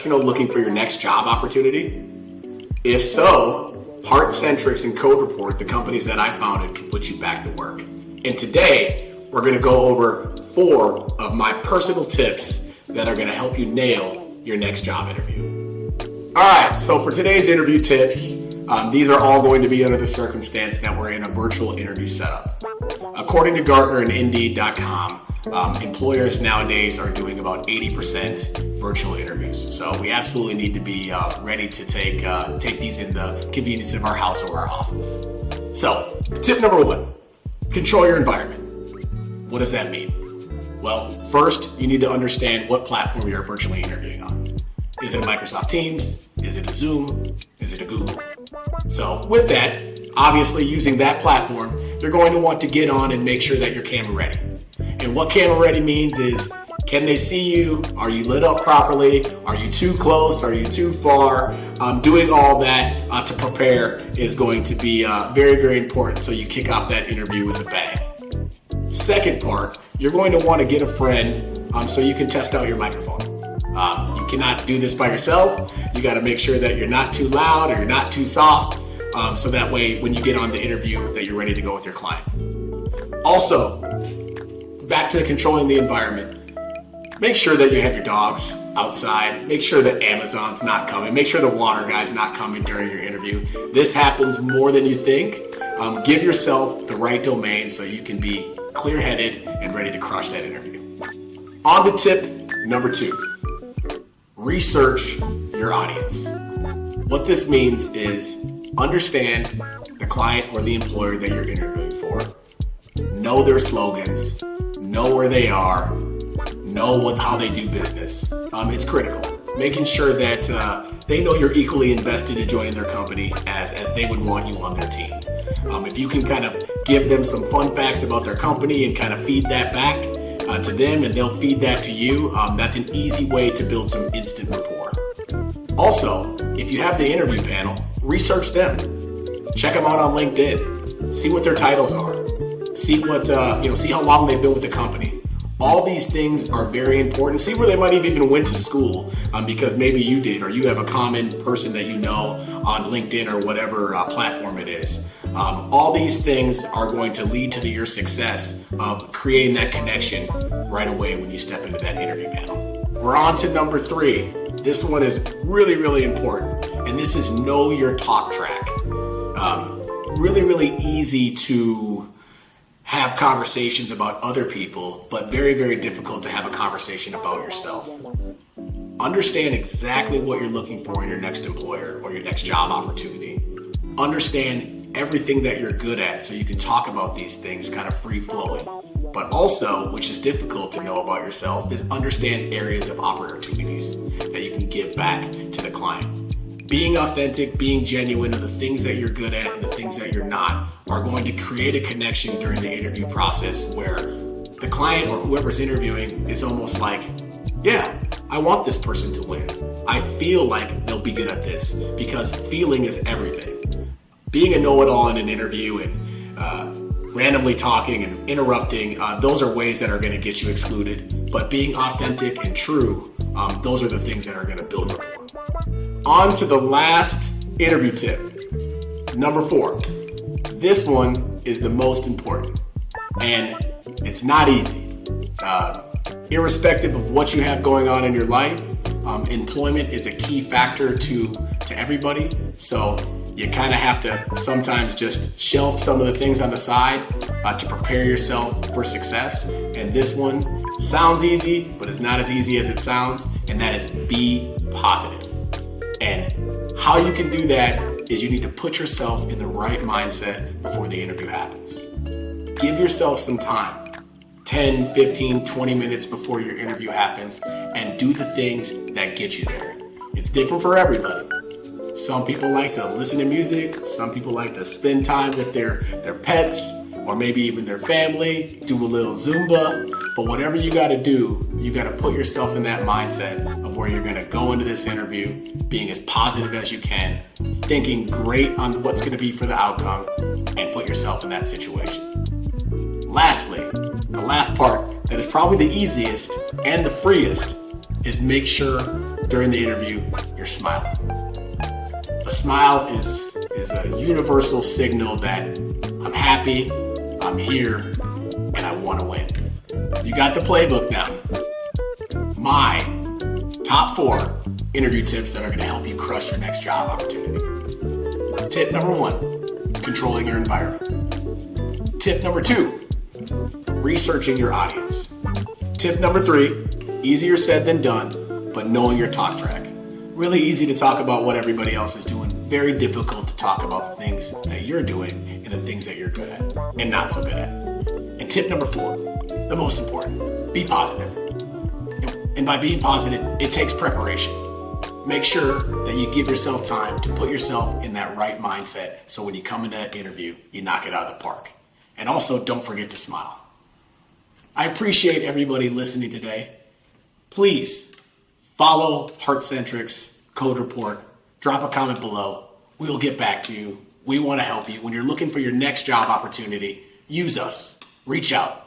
professional looking for your next job opportunity? If so, HeartCentrix and Code Report, the companies that I founded, can put you back to work. And today, we're going to go over 4 of my personal tips that are going to help you nail your next job interview. All right, so for today's interview tips, these are all going to be under the circumstance that we're in a virtual interview setup. According to Gartner and Indeed.com, employers nowadays are doing about 80% virtual interviews. So we absolutely need to be ready to take these in the convenience of our house or our office. So tip number 1, control your environment. What does that mean? Well, first, you need to understand what platform you're virtually interviewing on. Is it a Microsoft Teams? Is it a Zoom? Is it a Google? So with that, obviously using that platform, you're going to want to get on and make sure that you're camera ready. And what camera ready means is, can they see you? Are you lit up properly? Are you too close? Are you too far? Doing all that to prepare is going to be very, very important, so you kick off that interview with a bang. Second part, you're going to want to get a friend so you can test out your microphone. You cannot do this by yourself. You got to make sure that you're not too loud or you're not too soft, so that way when you get on the interview that you're ready to go with your client. Also, back to controlling the environment. Make sure that you have your dogs outside. Make sure that Amazon's not coming. Make sure the water guy's not coming during your interview. This happens more than you think. Give yourself the right domain so you can be clear-headed and ready to crush that interview. On to tip number 2. Research your audience. What this means is understand the client or the employer that you're interviewing for. Know their slogans. Know where they are. Know how they do business. It's critical. Making sure that they know you're equally invested in joining their company as they would want you on their team. If you can kind of give them some fun facts about their company and kind of feed that back to them and they'll feed that to you, that's an easy way to build some instant rapport. Also, if you have the interview panel, research them. Check them out on LinkedIn. See what their titles are. See see how long they've been with the company. All these things are very important. See where they might have even went to school, because maybe you did, or you have a common person that you know on LinkedIn or whatever platform it is. All these things are going to lead to your success of creating that connection right away when you step into that interview panel. We're on to number 3. This one is really, really important, and this is know your talk track. Really, really easy to have conversations about other people, but very, very difficult to have a conversation about yourself. Understand exactly what you're looking for in your next employer or your next job opportunity. Understand everything that you're good at so you can talk about these things kind of free-flowing. But also, which is difficult to know about yourself, is understand areas of opportunities that you can give back to the client. Being authentic, being genuine of the things that you're good at and the things that you're not are going to create a connection during the interview process where the client or whoever's interviewing is almost like, yeah, I want this person to win. I feel like they'll be good at this, because feeling is everything. Being a know-it-all in an interview and randomly talking and interrupting, those are ways that are going to get you excluded. But being authentic and true, those are the things that are going to build rapport. On to the last interview tip, number 4. This one is the most important, and it's not easy. Irrespective of what you have going on in your life, employment is a key factor to everybody. So you kind of have to sometimes just shelf some of the things on the side to prepare yourself for success. And this one sounds easy, but it's not as easy as it sounds, and that is be positive. And how you can do that is you need to put yourself in the right mindset before the interview happens. Give yourself some time, 10, 15, 20 minutes before your interview happens, and do the things that get you there. It's different for everybody. Some people like to listen to music. Some people like to spend time with their pets, or maybe even their family, do a little Zumba. But whatever you got to do, you got to put yourself in that mindset of where you're going to go into this interview, being as positive as you can, thinking great on what's going to be for the outcome, and put yourself in that situation. Lastly, the last part that is probably the easiest and the freest is make sure during the interview, you're smiling. A smile is a universal signal that I'm happy, I'm here, and I want to win. You got the playbook now. My top 4 interview tips that are going to help you crush your next job opportunity. Tip number 1, controlling your environment. Tip number 2, researching your audience. Tip number 3, easier said than done, but knowing your talk track. Really easy to talk about what everybody else is doing. Very difficult to talk about the things that you're doing and the things that you're good at and not so good at. And tip number 4, the most important, be positive. And by being positive, it takes preparation. Make sure that you give yourself time to put yourself in that right mindset so when you come into that interview, you knock it out of the park. And also, don't forget to smile. I appreciate everybody listening today. Please follow HeartCentrix Code Report. Drop a comment below. We will get back to you. We want to help you. When you're looking for your next job opportunity, use us. Reach out.